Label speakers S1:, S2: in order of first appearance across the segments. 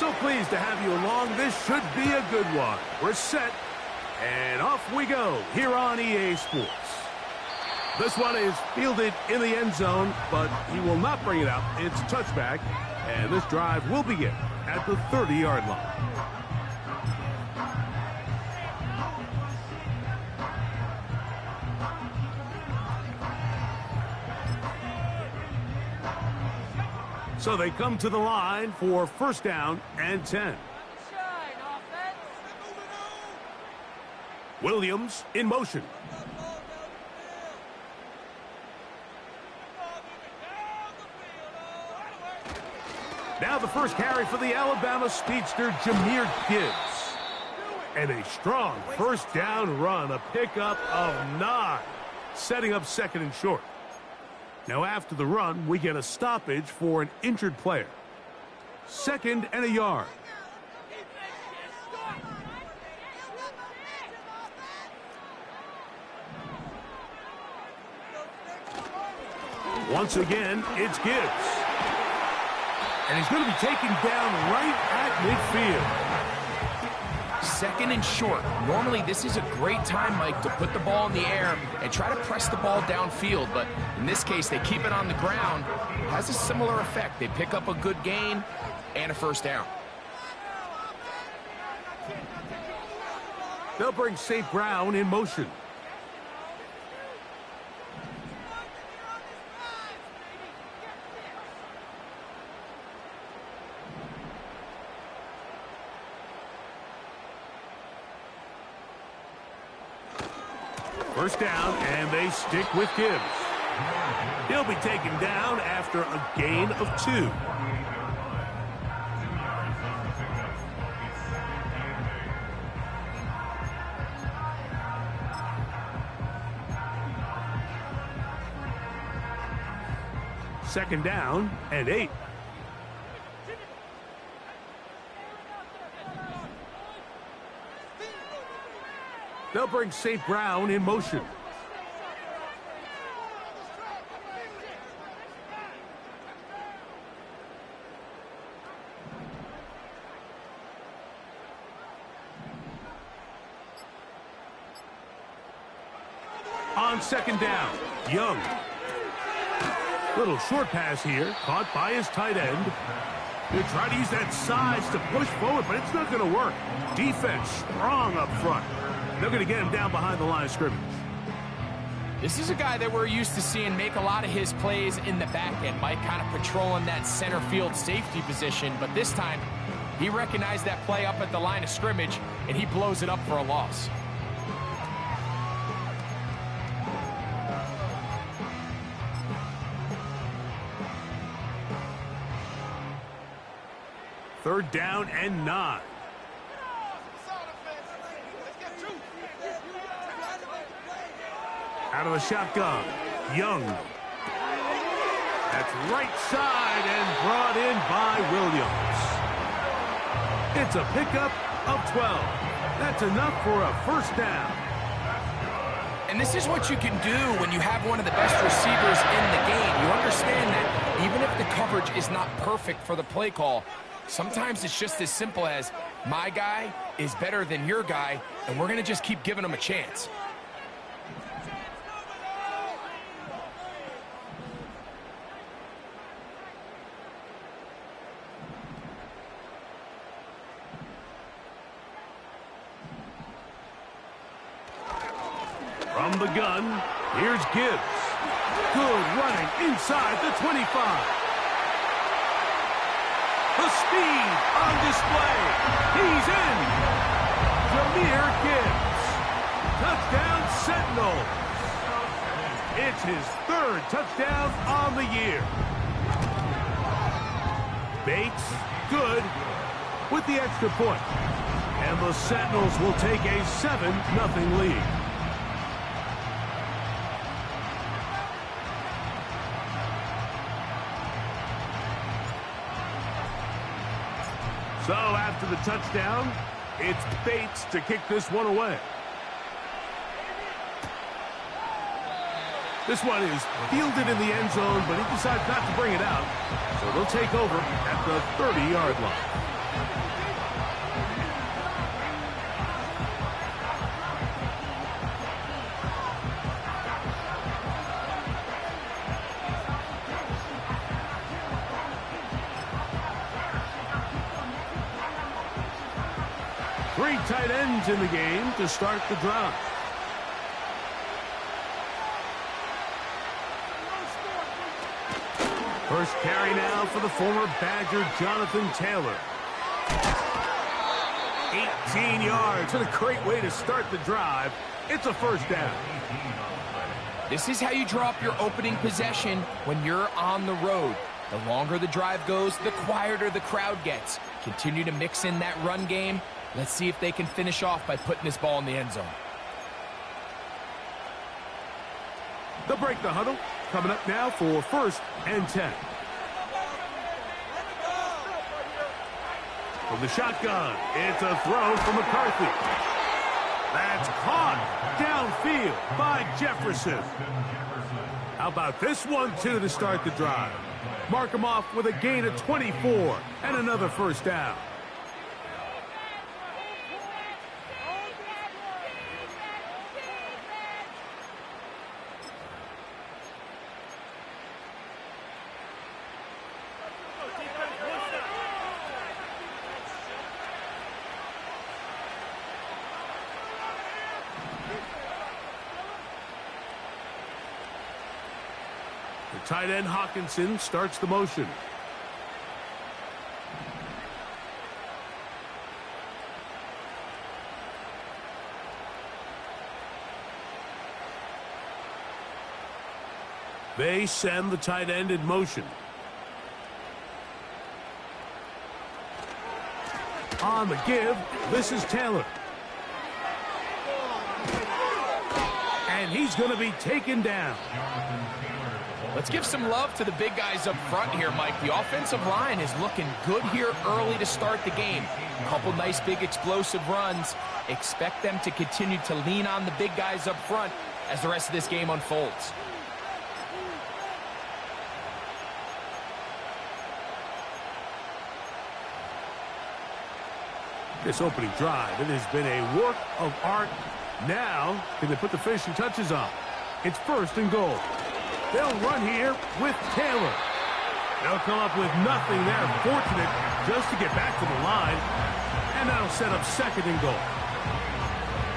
S1: So pleased to have you along. This should be a good one. We're set, and off we go here on EA Sports. This one is fielded in the end zone, but he will not bring it out. It's a touchback, and this drive will begin at the 30-yard line. So they come to the line for first down and 10. Williams in motion. Now the first carry for the Alabama speedster, Jahmyr Gibbs. And a strong first down run, a pickup of 9, setting up second and short. Now after the run, we get a stoppage for an injured player. 2nd and a yard. Once again, it's Gibbs. And he's going to be taken down right at midfield.
S2: 2nd and short. Normally, this is a great time, Mike, to put the ball in the air and try to press the ball downfield. But in this case, they keep it on the ground. It has a similar effect. They pick up a good gain and a first down.
S1: They'll bring St. Brown in motion. First down, and they stick with Gibbs. He'll be taken down after a gain of 2. Second down and 8. They'll bring St. Brown in motion. On second down, Young. Little short pass here, caught by his tight end. They try to use that size to push forward, but it's not going to work. Defense strong up front. They're going to get him down behind the line of scrimmage.
S2: This is a guy that we're used to seeing make a lot of his plays in the back end, Mike, kind of patrolling that center field safety position. But this time, he recognized that play up at the line of scrimmage, and he blows it up for a loss.
S1: Third down and 9. Out of the shotgun, Young. That's right side and brought in by Williams. It's a pickup of 12. That's enough for a first down.
S2: And this is what you can do when you have one of the best receivers in the game. You understand that even if the coverage is not perfect for the play call, sometimes it's just as simple as my guy is better than your guy, and we're going to just keep giving him a chance.
S1: From the gun, here's Gibbs. Good running inside the 25. The speed on display. He's in. Jahmyr Gibbs. Touchdown Sentinels. It's his 3rd touchdown on the year. Bates, good, with the extra point. And the Sentinels will take a 7-0 lead. So after the touchdown, it's Bates to kick this one away. This one is fielded in the end zone, but he decides not to bring it out. So they'll take over at the 30-yard line. Three tight ends in the game to start the drive. First carry now for the former Badger, Jonathan Taylor. 18 yards, and a great way to start the drive. It's a first down.
S2: This is how you draw up your opening possession when you're on the road. The longer the drive goes, the quieter the crowd gets. Continue to mix in that run game. Let's see if they can finish off by putting this ball in the end zone.
S1: They'll break the huddle. Coming up now for 1st and 10. From the shotgun, it's a throw from McCarthy. That's caught downfield by Jefferson. How about this one, too, to start the drive? Mark him off with a gain of 24 and another first down. The tight end Hawkinson starts the motion. They send the tight end in motion. On the give, this is Taylor. And he's going to be taken down.
S2: Let's give some love to the big guys up front here, Mike. The offensive line is looking good here early to start the game. A couple nice big explosive runs. Expect them to continue to lean on the big guys up front as the rest of this game unfolds.
S1: This opening drive, it has been a work of art. Now, can they put the finishing touches on? It's 1st and goal. They'll run here with Taylor. They'll come up with nothing there. Fortunate just to get back to the line. And that'll set up 2nd and goal.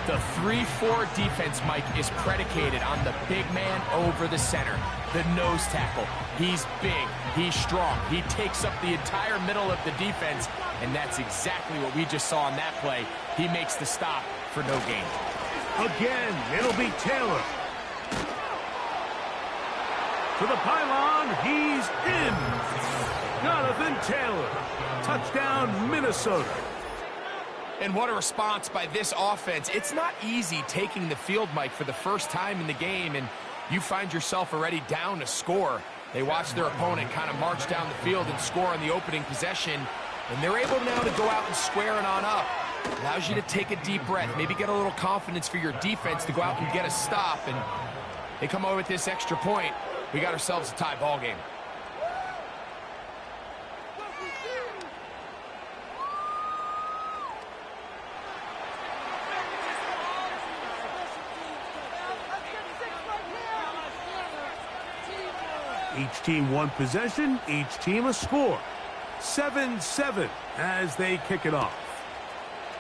S2: The 3-4 defense, Mike, is predicated on the big man over the center. The nose tackle. He's big. He's strong. He takes up the entire middle of the defense. And that's exactly what we just saw on that play. He makes the stop for no gain.
S1: Again, it'll be Taylor. To the pylon, he's in. Jonathan Taylor. Touchdown, Minnesota.
S2: And what a response by this offense. It's not easy taking the field, Mike, for the first time in the game, and you find yourself already down to score. They watch their opponent kind of march down the field and score on the opening possession, and they're able now to go out and square it on up. Allows you to take a deep breath, maybe get a little confidence for your defense to go out and get a stop, and they come over with this extra point. We got ourselves a tie ball game.
S1: Each team one possession, each team a score. 7-7 as they kick it off.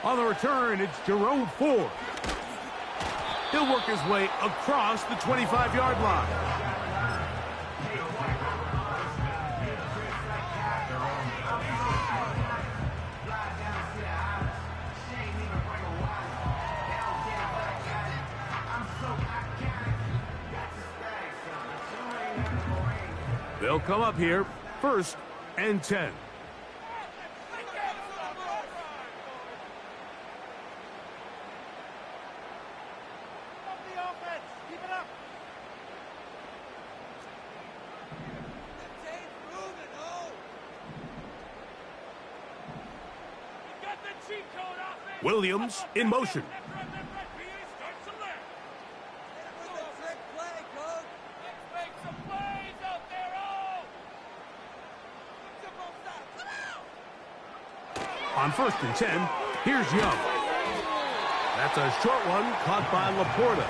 S1: On the return, it's Jerome Ford. He'll work his way across the 25-yard line. They'll come up here, 1st and 10. Williams in motion. On 1st and 10, here's Young. That's a short one caught by Laporta.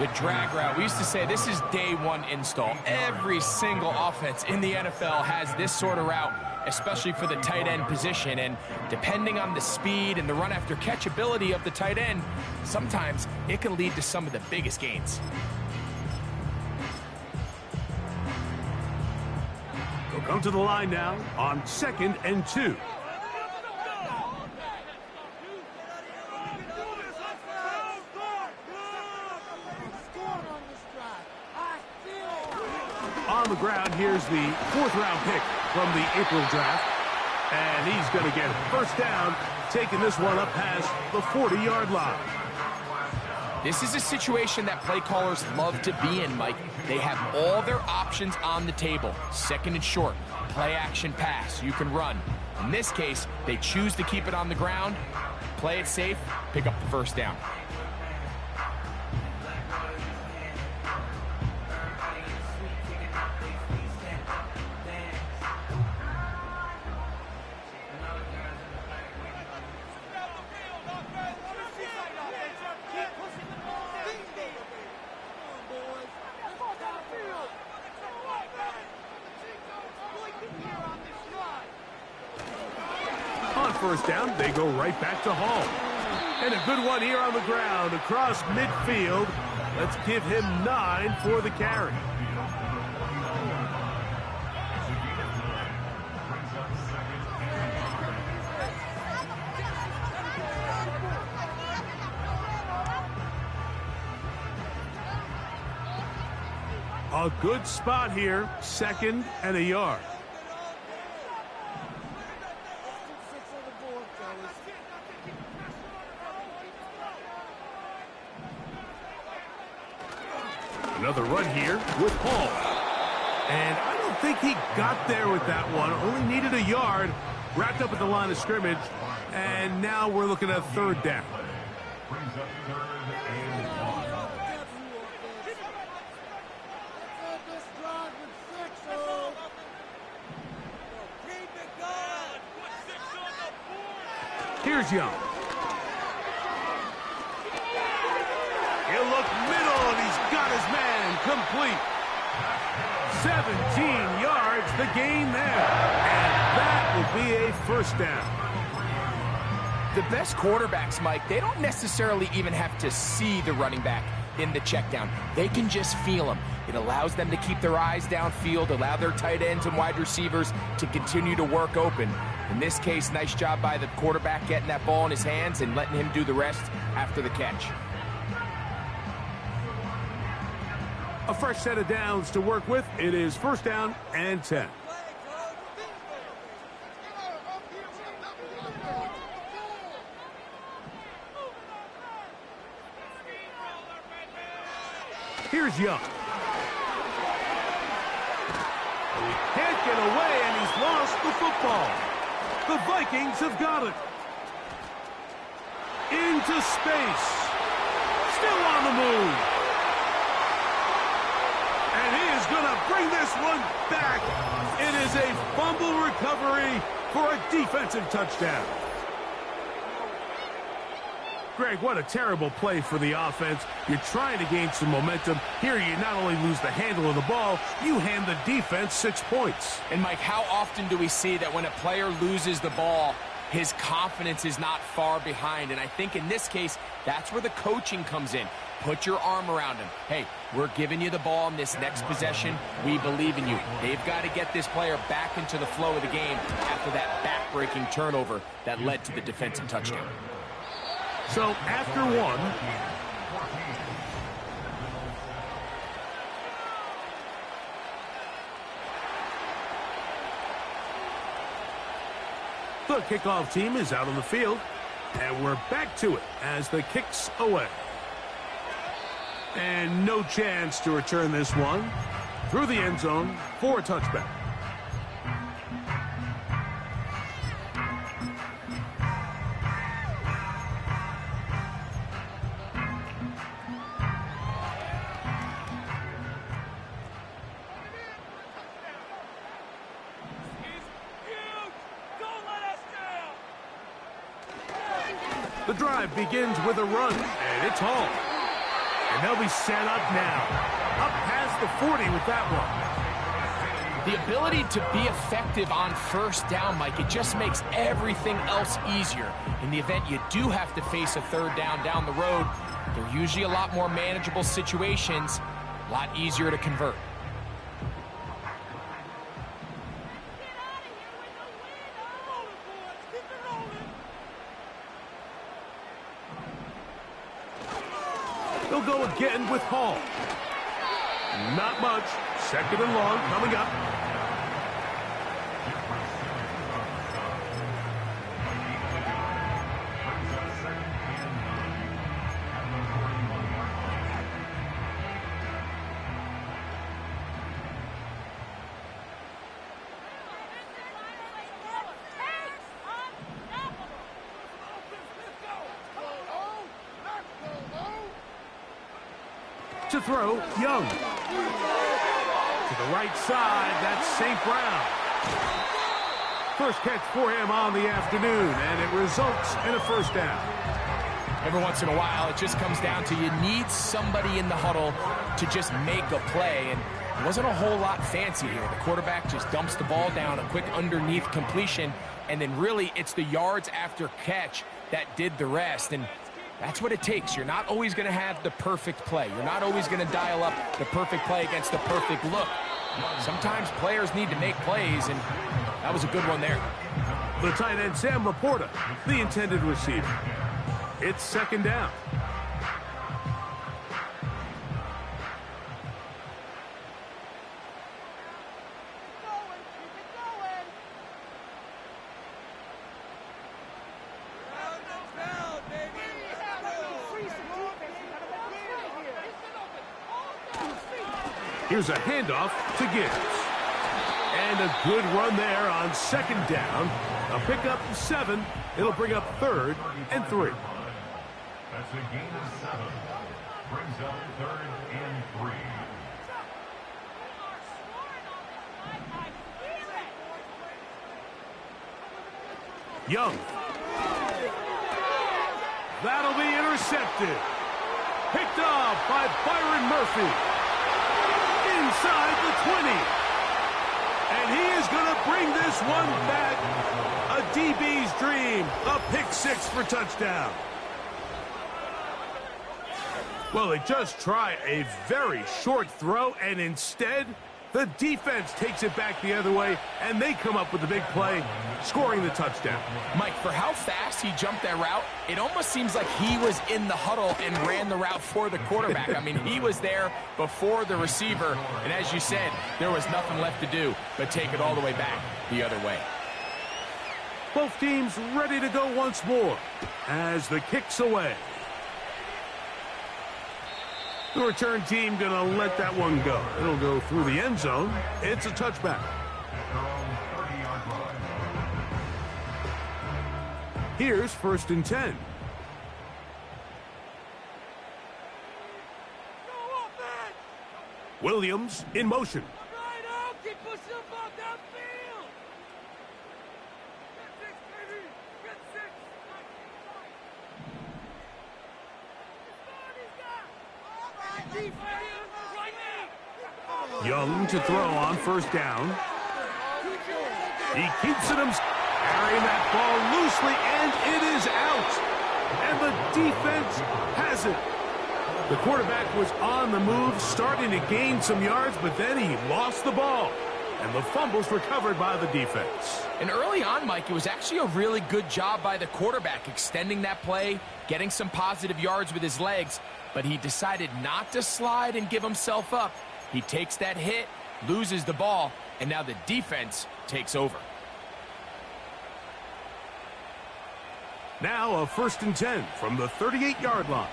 S2: The drag route. We used to say this is day one install. Every single offense in the NFL has this sort of route, especially for the tight end position. And depending on the speed and the run after catch ability of the tight end, sometimes it can lead to some of the biggest gains.
S1: They'll come to the line now on 2nd and 2. On the ground, here's the 4th-round pick from the April draft. And he's going to get first down, taking this one up past the 40-yard line.
S2: This is a situation that play callers love to be in, Mike. They have all their options on the table. 2nd and short, play action pass, you can run. In this case, they choose to keep it on the ground, play it safe, pick up the first down.
S1: First down, they go right back to Hall. And a good one here on the ground across midfield. Let's give him 9 for the carry. A good spot here, 2nd and a yard. Another run here with Hall. And I don't think he got there with that one. Only needed a yard. Wrapped up at the line of scrimmage. And now we're looking at 3rd down. Here's Young. He'll look middle, and he's got his man complete. 17 yards, the gain there. And that will be a first down.
S2: The best quarterbacks, Mike, they don't necessarily even have to see the running back in the check down. They can just feel him. It allows them to keep their eyes downfield, allow their tight ends and wide receivers to continue to work open. In this case, nice job by the quarterback getting that ball in his hands and letting him do the rest after the catch.
S1: A fresh set of downs to work with. It is 1st down and 10. Here's Young. He can't get away, and he's lost the football. The Vikings have got it. Into space. Still on the move. And he is going to bring this one back. It is a fumble recovery for a defensive touchdown. Greg, what a terrible play for the offense. You're trying to gain some momentum. Here you not only lose the handle of the ball, you hand the defense 6 points.
S2: And Mike, how often do we see that when a player loses the ball, his confidence is not far behind? And I think in this case, that's where the coaching comes in. Put your arm around him. Hey, we're giving you the ball in this next possession. We believe in you. They've got to get this player back into the flow of the game after that back-breaking turnover that led to the defensive touchdown.
S1: So after one, the kickoff team is out on the field, and we're back to it as the kick's away. And no chance to return this one through the end zone for a touchback. The drive begins with a run, and it's hauled. And they'll be set up now. Up past the 40 with that one.
S2: The ability to be effective on first down, Mike, it just makes everything else easier. In the event you do have to face a third down the road, they're usually a lot more manageable situations, a lot easier to convert.
S1: They'll go again with Hall. Not much. Second and long coming up. To throw, Young. To the right side, that's St. Brown. First catch for him on the afternoon, and it results in a first down.
S2: Every once in a while, it just comes down to you need somebody in the huddle to just make a play, and it wasn't a whole lot fancy here. The quarterback just dumps the ball down, a quick underneath completion, and then really it's the yards after catch that did the rest, and that's what it takes. You're not always going to have the perfect play. You're not always going to dial up the perfect play against the perfect look. Sometimes players need to make plays, and that was a good one there.
S1: The tight end, Sam Laporta, the intended receiver. It's second down. Here's a handoff to Gibbs. And a good run there on second down. A pickup of 7. It'll bring up 3rd and 3.
S3: That's a gain of 7. Brings up 3rd and 3.
S1: Young. That'll be intercepted. Picked off by Byron Murphy. Inside the 20. And he is going to bring this one back. A DB's dream. A pick 6 for touchdown. Well, they just try a very short throw, and instead, the defense takes it back the other way, and they come up with the big play, scoring the touchdown.
S2: Mike, for how fast he jumped that route, it almost seems like he was in the huddle and ran the route for the quarterback. I mean, he was there before the receiver, and as you said, there was nothing left to do but take it all the way back the other way.
S1: Both teams ready to go once more as the kick's away. The return team going to let that one go. It'll go through the end zone. It's a touchback. Here's 1st and 10. Williams in motion. Young to throw on 1st down. He keeps it, carrying that ball loosely, and it is out. And the defense has it. The quarterback was on the move, starting to gain some yards, but then he lost the ball. And the fumble's recovered by the defense.
S2: And early on, Mike, it was actually a really good job by the quarterback, extending that play, getting some positive yards with his legs, but he decided not to slide and give himself up. He takes that hit, loses the ball, and now the defense takes over.
S1: Now a 1st and 10 from the 38-yard line.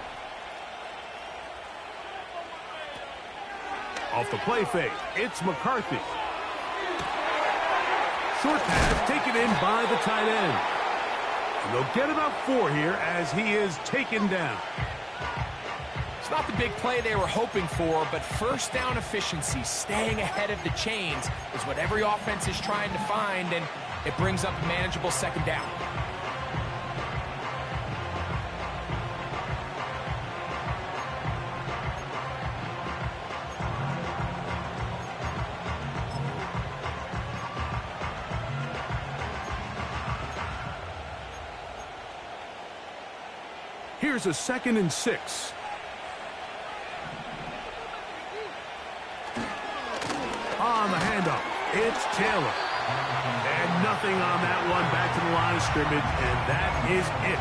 S1: Off the play fake, it's McCarthy. Short pass taken in by the tight end. And they'll get about 4 here as he is taken down.
S2: It's not the big play they were hoping for, but first down efficiency, staying ahead of the chains, is what every offense is trying to find, and it brings up a manageable second down.
S1: Here's a 2nd and 6. On the handoff, it's Taylor. And nothing on that one, back to the line of scrimmage, and that is it.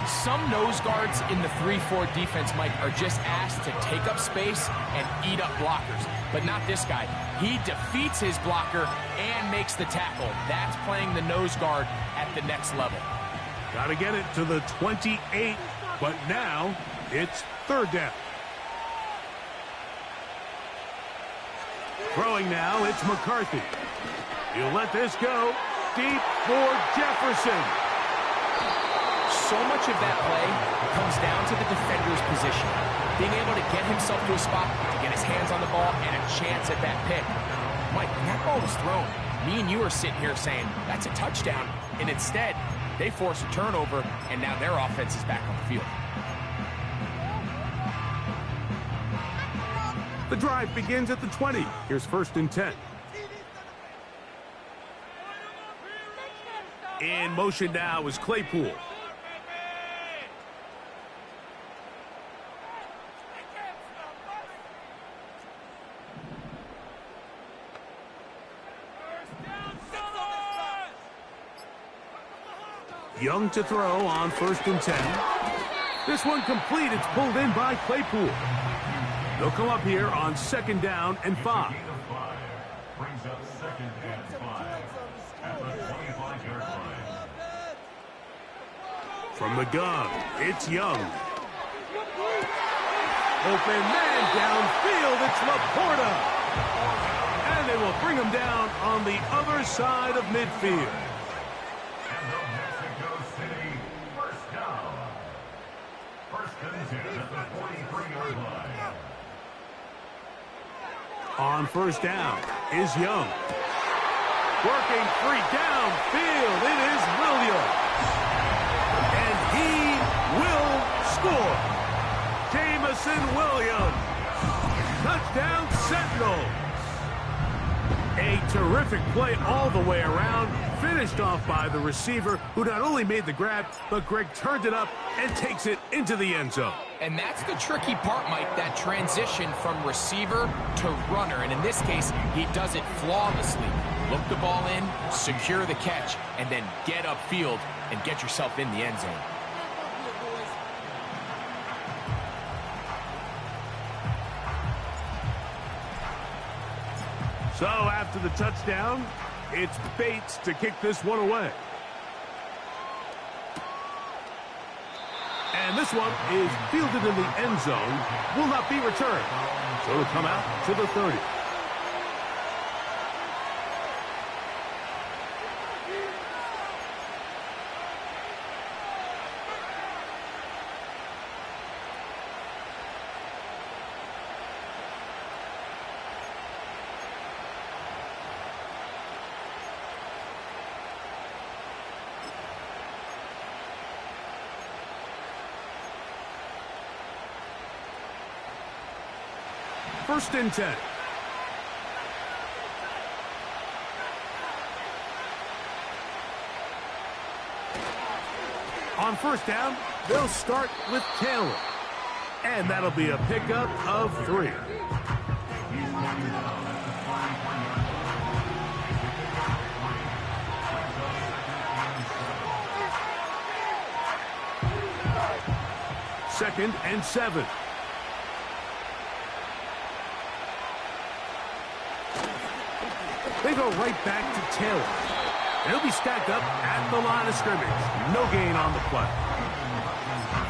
S2: Some nose guards in the 3-4 defense, Mike, are just asked to take up space and eat up blockers. But not this guy. He defeats his blocker and makes the tackle. That's playing the nose guard at the next level.
S1: Got to get it to the 28, but now it's 3rd down. Throwing now, it's McCarthy. He'll let this go deep for Jefferson.
S2: So much of that play comes down to the defender's position. Being able to get himself to a spot, to get his hands on the ball, and a chance at that pick. Mike, when that ball was thrown, me and you are sitting here saying, that's a touchdown. And instead, they force a turnover, and now their offense is back on the field.
S1: The drive begins at the 20. Here's 1st and 10. In motion now is Claypool. Young to throw on 1st and 10. This one complete. It's pulled in by Claypool. They'll come up here on 2nd down and 5.
S3: Brings up 2nd and 5 at the 25-yard line.
S1: From the gun, it's Young. Open man downfield. It's Laporta. And they will bring him down on the other side of midfield. On 1st down is Young. Working free downfield. It is Williams. And he will score. Jamison Williams. Touchdown Sentinels. A terrific play all the way around. Finished off by the receiver, who not only made the grab, but Greg turned it up and takes it into the end zone.
S2: And that's the tricky part, Mike, that transition from receiver to runner. And in this case, he does it flawlessly. Look the ball in, secure the catch, and then get upfield and get yourself in the end zone.
S1: So after the touchdown, it's Bates to kick this one away. And this one is fielded in the end zone, will not be returned. So it'll come out to the 30. First and 10. On 1st down, they'll start with Taylor. And that'll be a pickup of 3. Second and 7. They go right back to Taylor. He'll be stacked up at the line of scrimmage. No gain on the play.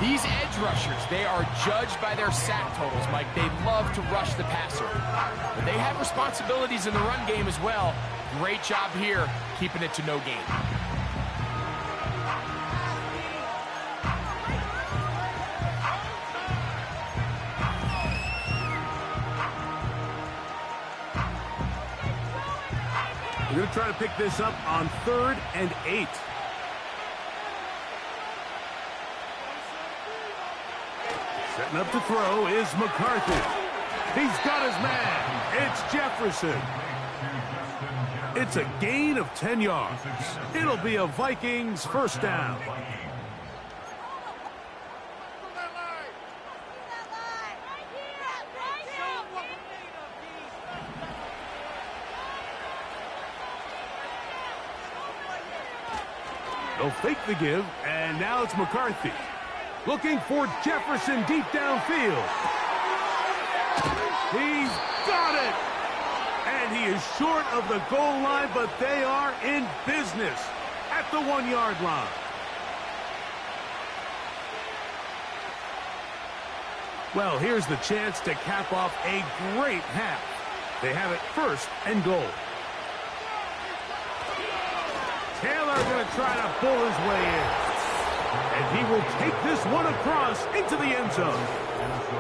S2: These edge rushers, they are judged by their sack totals, Mike. They love to rush the passer. But they have responsibilities in the run game as well. Great job here, keeping it to no gain.
S1: We're going to try to pick this up on 3rd and 8. Setting up to throw is McCarthy. He's got his man. It's Jefferson. It's a gain of 10 yards. It'll be a Vikings 1st down. They'll fake the give, and now it's McCarthy. Looking for Jefferson deep downfield. He's got it! And he is short of the goal line, but they are in business at the 1-yard line. Well, here's the chance to cap off a great half. They have it 1st and goal. Taylor going to try to pull his way in. And he will take this one across into the end zone.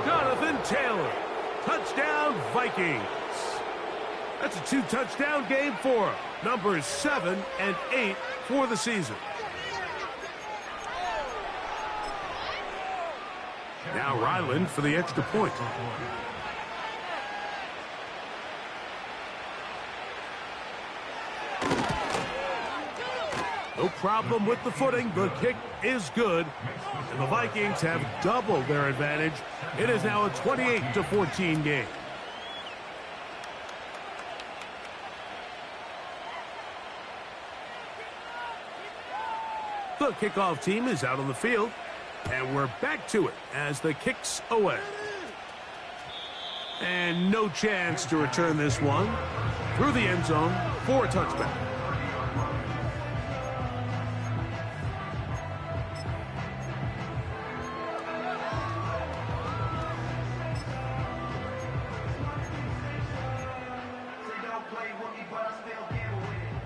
S1: Jonathan Taylor. Touchdown, Vikings. That's a 2-touchdown game for him. Numbers 7 and 8 for the season. Now Ryland for the extra point. No problem with the footing. The kick is good. And the Vikings have doubled their advantage. It is now a 28-14 game. The kickoff team is out on the field. And we're back to it as the kick's away. And no chance to return this one through the end zone for a touchback.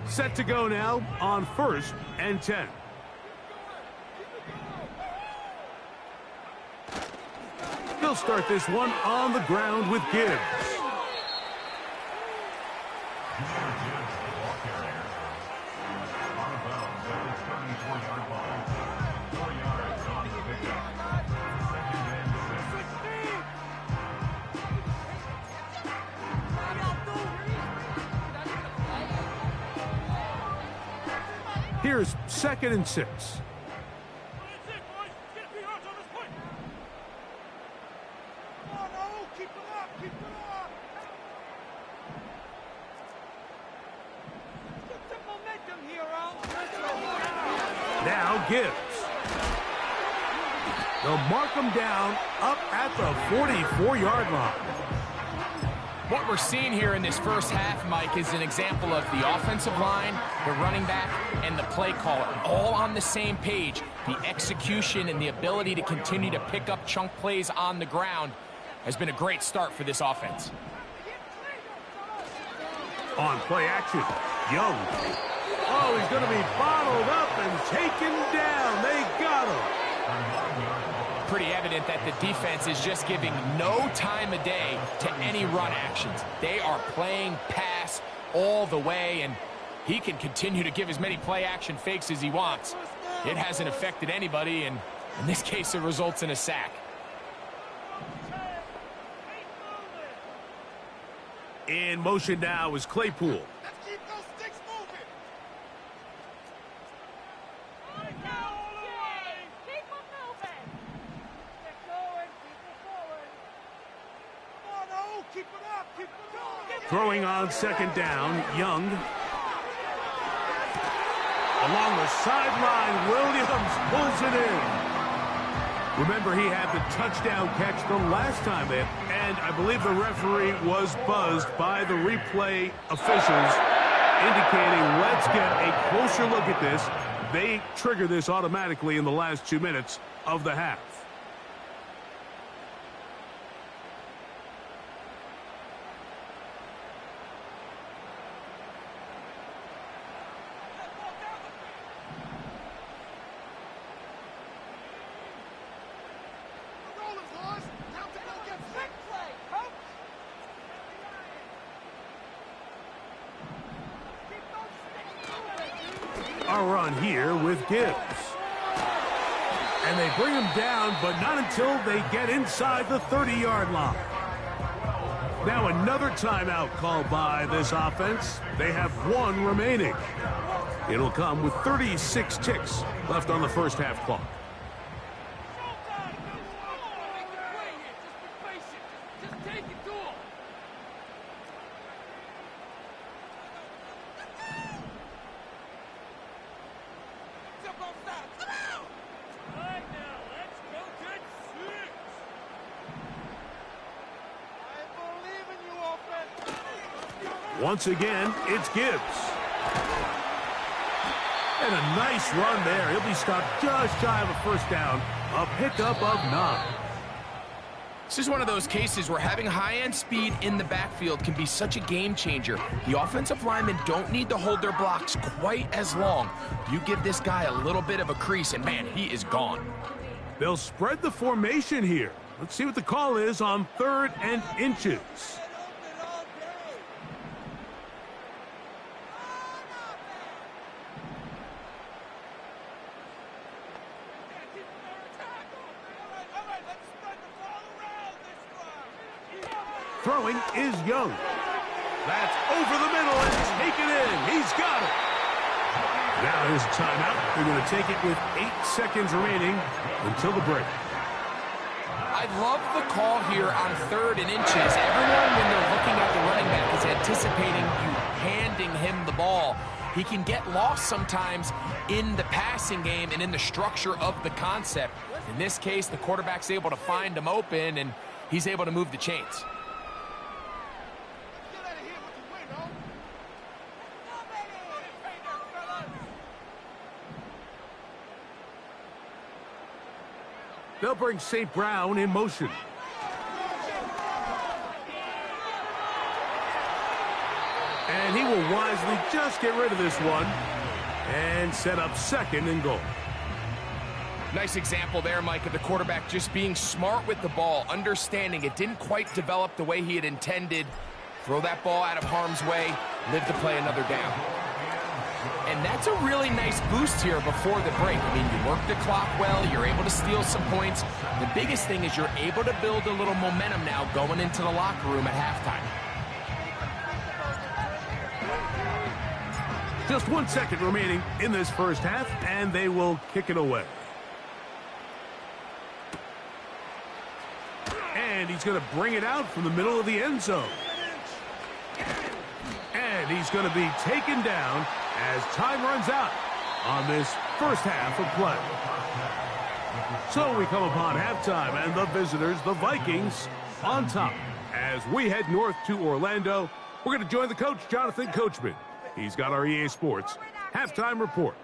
S1: Set to go now on 1st and 10. They'll start this one on the ground with Gibbs. Here's 2nd and 6. Now Gibbs. They'll mark him down up at the 44-yard line.
S2: What we're seeing here in this first half, Mike, is an example of the offensive line, the running back, and the play caller all on the same page. The execution and the ability to continue to pick up chunk plays on the ground has been a great start for this offense.
S1: On play action, Young. Oh, he's going to be bottled up and taken down. They got him.
S2: Pretty evident that the defense is just giving no time of day to any run actions. They are playing pass all the way, and he can continue to give as many play action fakes as he wants. It hasn't affected anybody, and in this case, it results in a sack.
S1: In motion now is Claypool. Throwing on 2nd down, Young. Along the sideline, Williams pulls it in. Remember, he had the touchdown catch the last time in, and I believe the referee was buzzed by the replay officials, indicating let's get a closer look at this. They trigger this automatically in the last 2 minutes of the half. A run here with Gibbs. And they bring him down, but not until they get inside the 30-yard line. Now another timeout called by this offense. They have 1 remaining. It'll come with 36 ticks left on the first half clock. Once again, it's Gibbs. And a nice run there. He'll be stopped just shy of a first down. A pickup of 9.
S2: This is one of those cases where having high-end speed in the backfield can be such a game changer. The offensive linemen don't need to hold their blocks quite as long. You give this guy a little bit of a crease, and man, he is gone.
S1: They'll spread the formation here. Let's see what the call is on 3rd and inches. Throwing is Young. That's over the middle and taken in. He's got it. Now here's a timeout. They're going to take it with 8 seconds remaining until the break.
S2: I love the call here on 3rd and inches. Everyone, when they're looking at the running back, is anticipating you handing him the ball. He can get lost sometimes in the passing game and in the structure of the concept. In this case, the quarterback's able to find him open, and he's able to move the chains.
S1: They'll bring St. Brown in motion. And he will wisely just get rid of this one and set up 2nd and goal.
S2: Nice example there, Mike, of the quarterback just being smart with the ball, understanding it didn't quite develop the way he had intended. Throw that ball out of harm's way, live to play another down. And that's a really nice boost here before the break. I mean, you work the clock well, you're able to steal some points. The biggest thing is you're able to build a little momentum now going into the locker room at halftime.
S1: Just 1 second remaining in this first half, and they will kick it away. And he's going to bring it out from the middle of the end zone. And he's going to be taken down as time runs out on this first half of play. So we come upon halftime, and the visitors, the Vikings, on top. As we head north to Orlando, we're going to join the coach, Jonathan Coachman. He's got our EA Sports halftime report.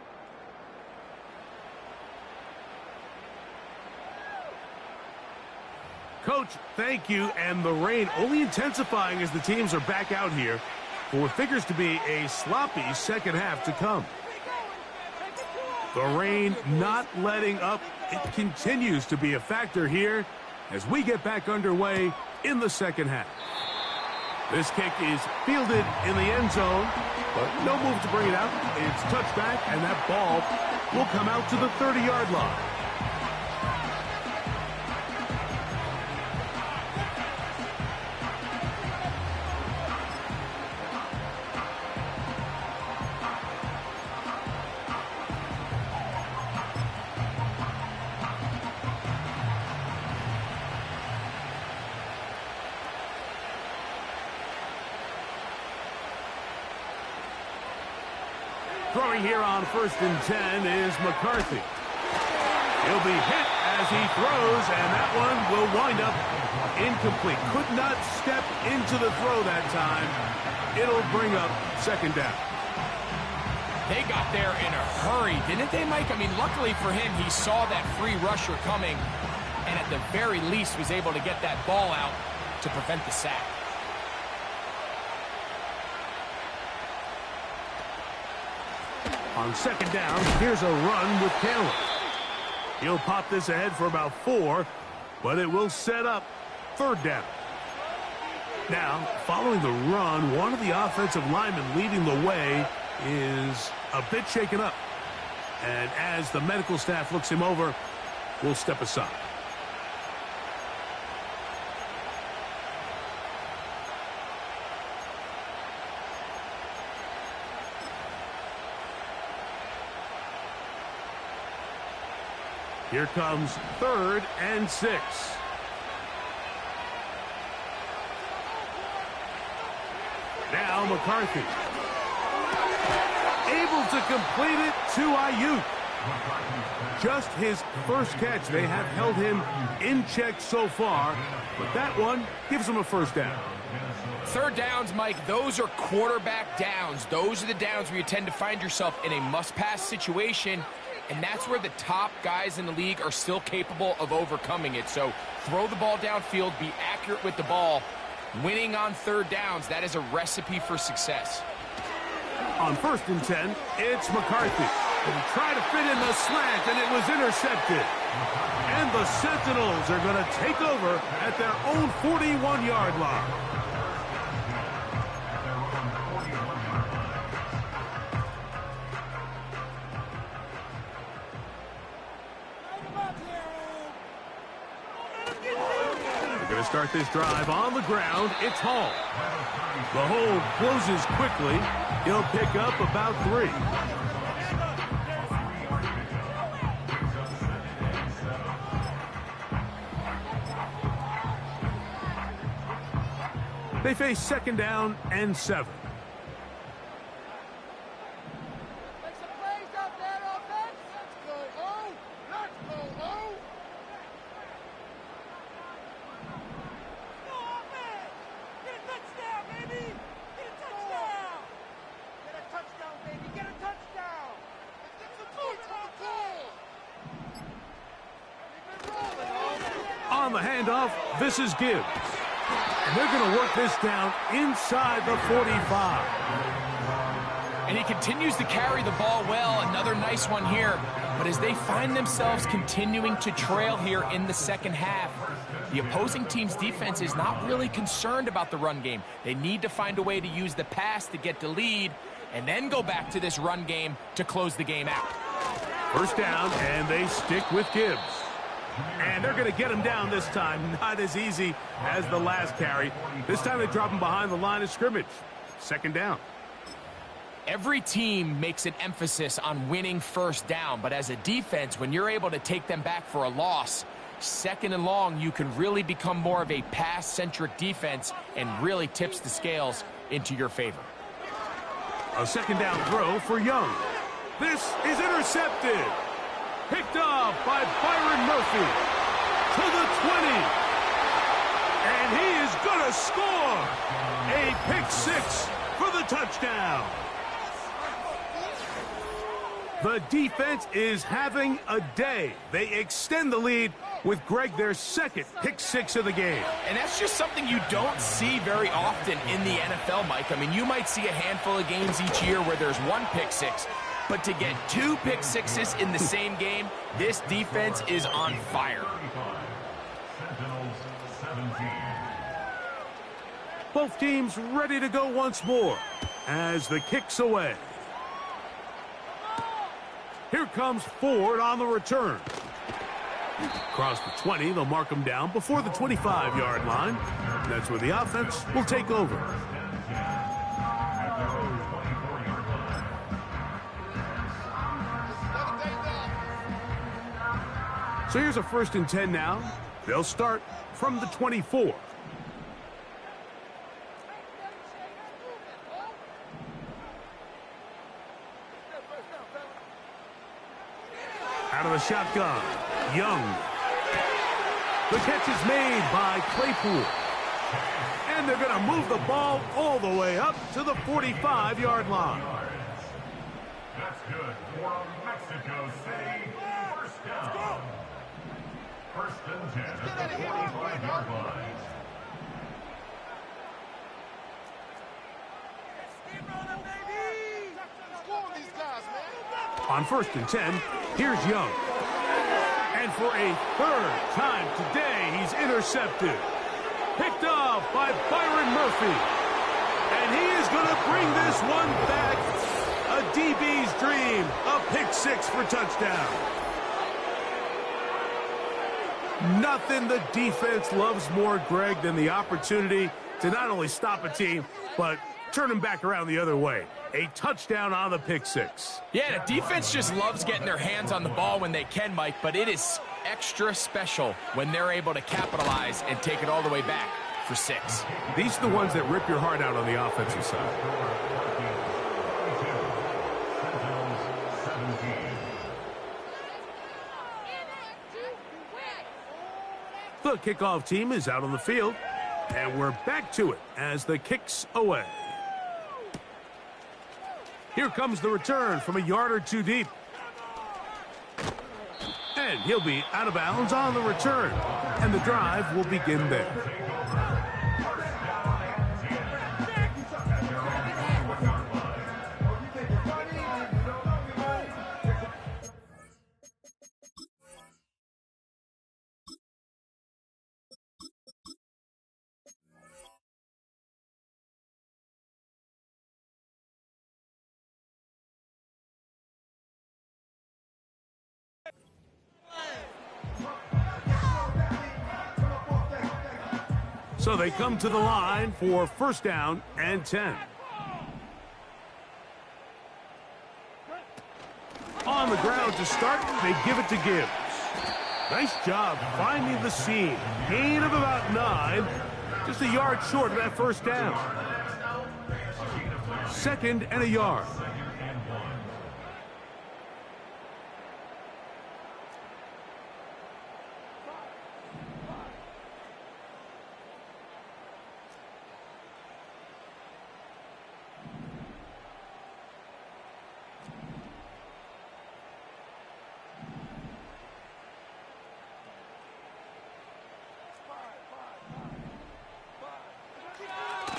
S1: Coach, thank you. And the rain only intensifying as the teams are back out here for what figures to be a sloppy second half to come. The rain not letting up. It continues to be a factor here as we get back underway in the second half. This kick is fielded in the end zone, but no move to bring it out. It's touchback, and that ball will come out to the 30-yard line. Throwing here on 1st and 10 is McCarthy. He'll be hit as he throws, and that one will wind up incomplete. Could not step into the throw that time. It'll bring up 2nd down.
S2: They got there in a hurry, didn't they, Mike? I mean, luckily for him, he saw that free rusher coming, and at the very least was able to get that ball out to prevent the sack.
S1: On 2nd down, here's a run with Caleb. He'll pop this ahead for about 4, but it will set up 3rd down. Now, following the run, one of the offensive linemen leading the way is a bit shaken up. And as the medical staff looks him over, we'll step aside. Here comes 3rd and 6. Now McCarthy. Able to complete it to Ayuk. Just his first catch. They have held him in check so far, but that one gives him a 1st down.
S2: Third downs, Mike, those are quarterback downs. Those are the downs where you tend to find yourself in a must-pass situation, and that's where the top guys in the league are still capable of overcoming it. So throw the ball downfield, be accurate with the ball. Winning on third downs, that is a recipe for success.
S1: On 1st and 10, it's McCarthy. He tried to fit in the slant, and it was intercepted. And the Sentinels are going to take over at their own 41-yard line. They're going to start this drive on the ground. It's Hall. The hold closes quickly. He'll pick up about 3. They face 2nd down and 7.
S4: Make some plays out there, offense. Let's go, O. Let's go, O. Go, offense. Get a touchdown, baby. Get a touchdown. Get a touchdown, baby. Get a touchdown. Let's get some points on the goal. Keep it rolling, O.
S1: On the handoff, this is Gibbs. And they're going to work this down inside the 45.
S2: And he continues to carry the ball well. Another nice one here. But as they find themselves continuing to trail here in the second half, the opposing team's defense is not really concerned about the run game. They need to find a way to use the pass to get the lead and then go back to this run game to close the game out.
S1: 1st down, and they stick with Gibbs. And they're going to get him down this time. Not as easy as the last carry. This time they drop him behind the line of scrimmage. 2nd down.
S2: Every team makes an emphasis on winning 1st down, but as a defense, when you're able to take them back for a loss, 2nd and long, you can really become more of a pass-centric defense and really tips the scales into your favor.
S1: A 2nd down throw for Young. This is intercepted. Picked off by Byron Murphy to the 20. And he is going to score. A pick 6 for the touchdown. The defense is having a day. They extend the lead with Greg, their 2nd pick 6 of the game.
S2: And that's just something you don't see very often in the NFL, Mike. I mean, you might see a handful of games each year where there's 1 pick 6. But to get 2 pick 6s in the same game, this defense is on fire.
S1: Both teams ready to go once more as the kick's away. Here comes Ford on the return. Across the 20, they'll mark him down before the 25-yard line. That's where the offense will take over. So here's a 1st and 10 now. They'll start from the 24. Out of the shotgun, Young. The catch is made by Claypool. And they're going to move the ball all the way up to the 45-yard line.
S3: That's good for Mexico City. 1st down. 1st and 10 at the 45-yard line.
S1: On 1st and 10, here's Young. And for a 3rd time today, he's intercepted. Picked off by Byron Murphy. And he is going to bring this one back. A DB's dream. A pick 6 for touchdown. Nothing the defense loves more, Greg, than the opportunity to not only stop a team, but turn them back around the other way. A touchdown on the pick 6.
S2: Yeah, the defense just loves getting their hands on the ball when they can, Mike, but it is extra special when they're able to capitalize and take it all the way back for 6.
S1: These are the ones that rip your heart out on the offensive side. The kickoff team is out on the field. And we're back to it as the kick's away. Here comes the return from a yard or two deep. And he'll be out of bounds on the return. And the drive will begin there. So they come to the line for first down and 10. On the ground to start, they give it to Gibbs. Nice job finding the seam. Gain of about 9. Just a yard short of that first down. Second and a yard.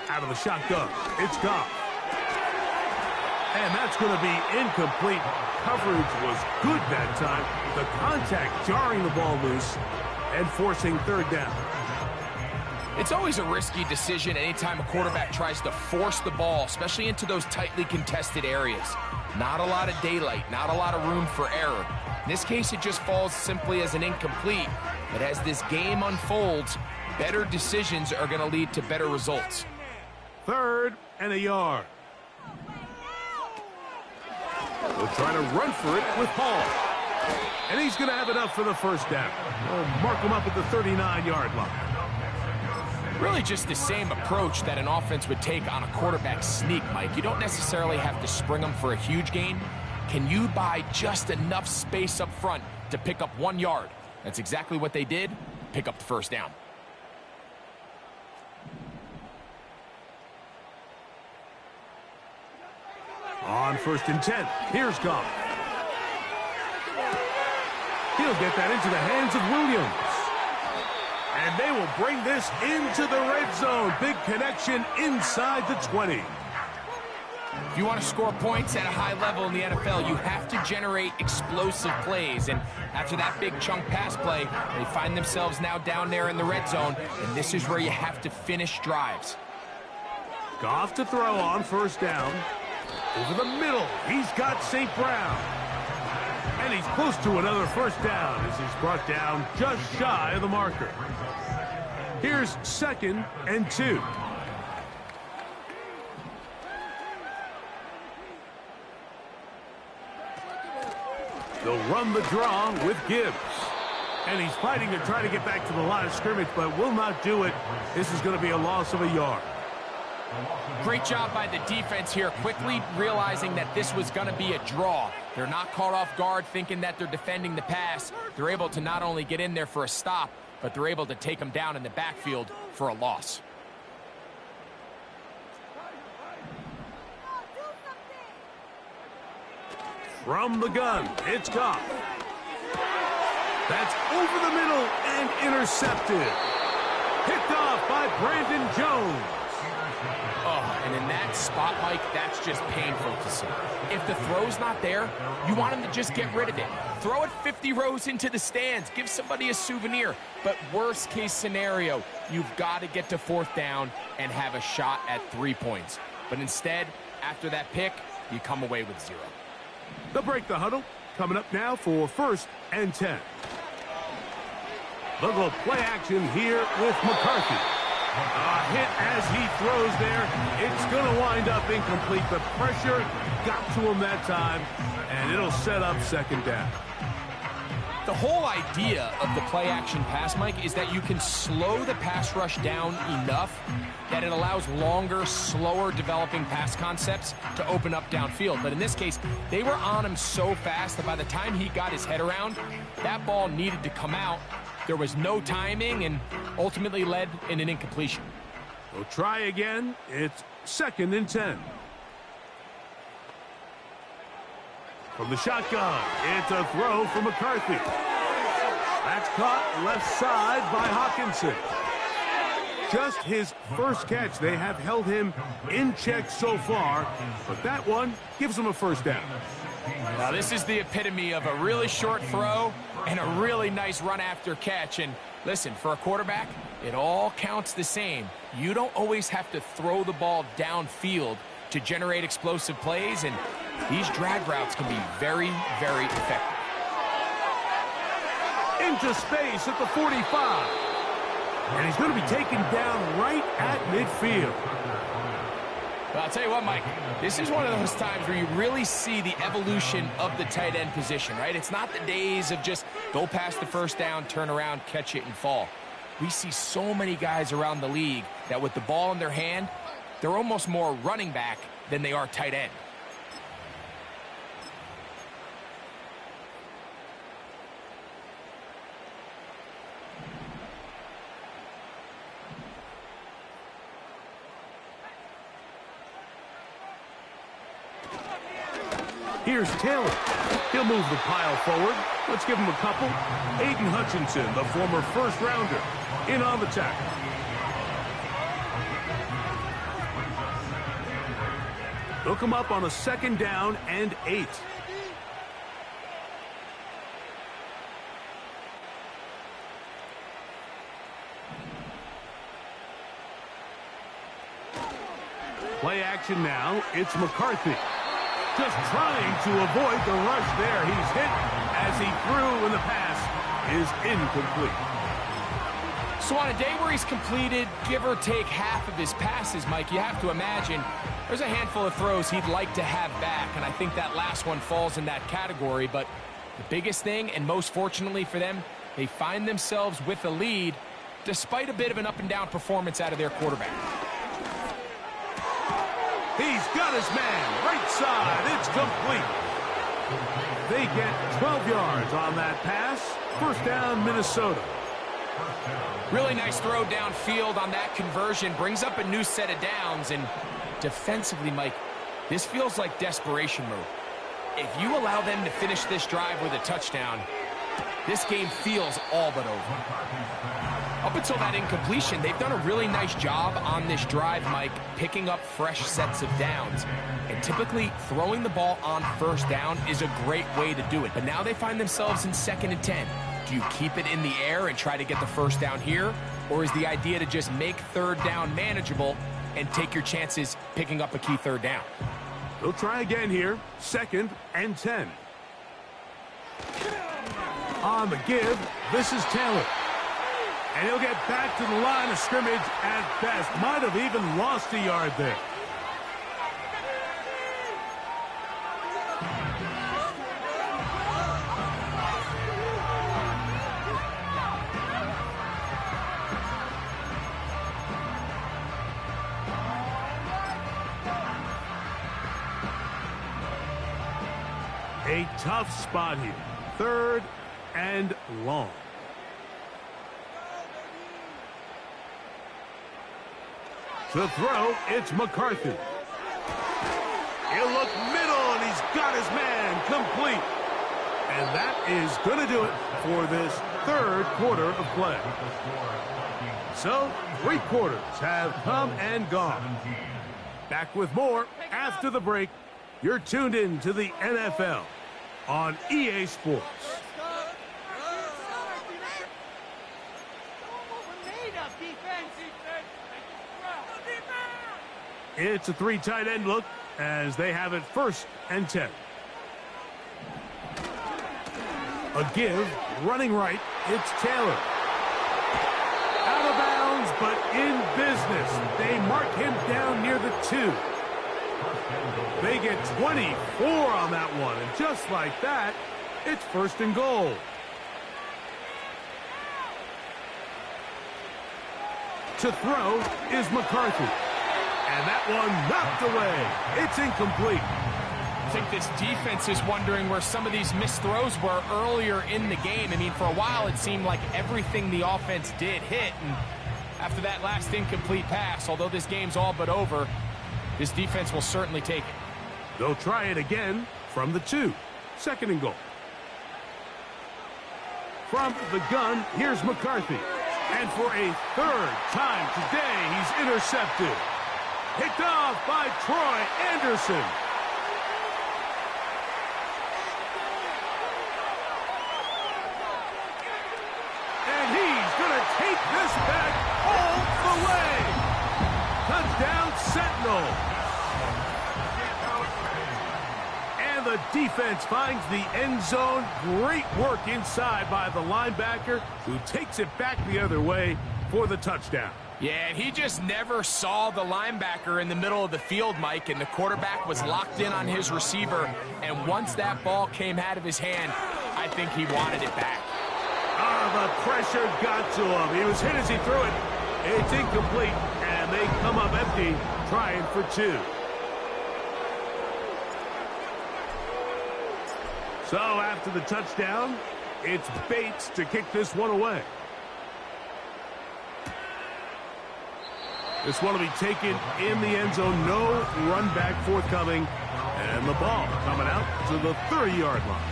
S1: Out of the shotgun, it's gone. And that's going to be incomplete. Coverage was good that time. The contact jarring the ball loose and forcing third down.
S2: It's always a risky decision anytime a quarterback tries to force the ball, especially into those tightly contested areas. Not a lot of daylight, not a lot of room for error. In this case, it just falls simply as an incomplete. But as this game unfolds, better decisions are going to lead to better results.
S1: Third and a yard. They'll try to run for it with Hall. And he's going to have enough for the first down. We'll mark him up at the 39-yard line.
S2: Really just the same approach that an offense would take on a quarterback sneak, Mike. You don't necessarily have to spring them for a huge gain. Can you buy just enough space up front to pick up 1 yard? That's exactly what they did. Pick up the first down.
S1: On first and 10, here's Goff. He'll get that into the hands of Williams. And they will bring this into the red zone. Big connection inside the 20.
S2: If you want to score points at a high level in the NFL, you have to generate explosive plays. And after that big chunk pass play, they find themselves now down there in the red zone. And this is where you have to finish drives.
S1: Goff to throw on first down. Over the middle, he's got St. Brown. And he's close to another first down as he's brought down just shy of the marker. Here's second and 2. They'll run the draw with Gibbs. And he's fighting to try to get back to the line of scrimmage, but will not do it. This is going to be a loss of a yard.
S2: Great job by the defense here, quickly realizing that this was going to be a draw. They're not caught off guard thinking that they're defending the pass. They're able to not only get in there for a stop, but they're able to take them down in the backfield for a loss.
S1: From the gun, it's Goff. That's over the middle and intercepted. Picked off by Brandon Jones.
S2: Oh, and in that spot, Mike, that's just painful to see. If the throw's not there, you want him to just get rid of it. Throw it 50 rows into the stands. Give somebody a souvenir. But worst case scenario, you've got to get to fourth down and have a shot at 3 points. But instead, after that pick, you come away with 0.
S1: They'll break the huddle. Coming up now for first and 10. They'll go play action here with McCarthy. A hit as he throws there. It's going to wind up incomplete. The pressure got to him that time, and it'll set up second down.
S2: The whole idea of the play-action pass, Mike, is that you can slow the pass rush down enough that it allows longer, slower developing pass concepts to open up downfield. But in this case, they were on him so fast that by the time he got his head around, that ball needed to come out. There was no timing and ultimately led in an incompletion.
S1: They'll try again. It's 2nd and 10. From the shotgun, it's a throw for McCarthy. That's caught left side by Hawkinson. Just his first catch. They have held him in check so far, but that one gives him a first down.
S2: Now, this is the epitome of a really short throw and a really nice run after catch. And listen, for a quarterback, it all counts the same. You don't always have to throw the ball downfield to generate explosive plays, and these drag routes can be very, very effective.
S1: Into space at the 45. And he's going to be taken down right at midfield.
S2: Well, I'll tell you what, Mike, this is one of those times where you really see the evolution of the tight end position, right? It's not the days of just go past the first down, turn around, catch it, and fall. We see so many guys around the league that with the ball in their hand, they're almost more running back than they are tight end.
S1: Here's Taylor. He'll move the pile forward. Let's give him a couple. Aiden Hutchinson, the former first-rounder, in on the tackle. They'll come up on a 2nd down and 8. Play action now. It's McCarthy. Just trying to avoid the rush there. He's hit as he threw, and the pass is incomplete.
S2: So on a day where he's completed, give or take half of his passes, Mike, you have to imagine there's a handful of throws he'd like to have back, and I think that last one falls in that category. But the biggest thing, and most fortunately for them, they find themselves with a lead despite a bit of an up-and-down performance out of their quarterback.
S1: He's got his man right side. It's complete. They get 12 yards on that pass. First down, Minnesota.
S2: Really nice throw downfield on that conversion. Brings up a new set of downs. And defensively, Mike, this feels like desperation mode. If you allow them to finish this drive with a touchdown, this game feels all but over. Up until that incompletion, they've done a really nice job on this drive, Mike, picking up fresh sets of downs. And typically, throwing the ball on first down is a great way to do it. But now they find themselves in 2nd and 10. Do you keep it in the air and try to get the first down here? Or is the idea to just make 3rd down manageable and take your chances picking up a key 3rd down?
S1: They'll try again here. 2nd and 10. On the give, this is Taylor. And he'll get back to the line of scrimmage at best. Might have even lost a yard there. A tough spot here. 3rd and long. To throw, it's McCarthy. He'll look middle, and he's got his man complete. And that is going to do it for this 3rd quarter of play. So, 3 quarters have come and gone. Back with more after the break. You're tuned in to the NFL on EA Sports. It's a 3 tight end look as they have it 1st and 10. A give, running right, it's Taylor. Out of bounds, but in business. They mark him down near the 2. They get 24 on that one, and just like that, it's 1st and goal. To throw is McCarthy. And that one knocked away. It's incomplete.
S2: I think this defense is wondering where some of these missed throws were earlier in the game. I mean, for a while, it seemed like everything the offense did hit. And After that last incomplete pass, although this game's all but over, this defense will certainly take it.
S1: They'll try it again from the 2. 2nd and goal. From the gun, here's McCarthy. And for a 3rd time today, he's intercepted. Picked off by Troy Anderson. And he's going to take this back all the way. Touchdown, Sentinel. And the defense finds the end zone. Great work inside by the linebacker, who takes it back the other way for the touchdown.
S2: Yeah, and he just never saw the linebacker in the middle of the field, Mike, and the quarterback was locked in on his receiver. And once that ball came out of his hand, I think he wanted it back.
S1: The pressure got to him. He was hit as he threw it. It's incomplete, and they come up empty, trying for 2. So after the touchdown, it's Bates to kick this one away. This one will be taken in the end zone. No run back forthcoming. And the ball coming out to the 30-yard line.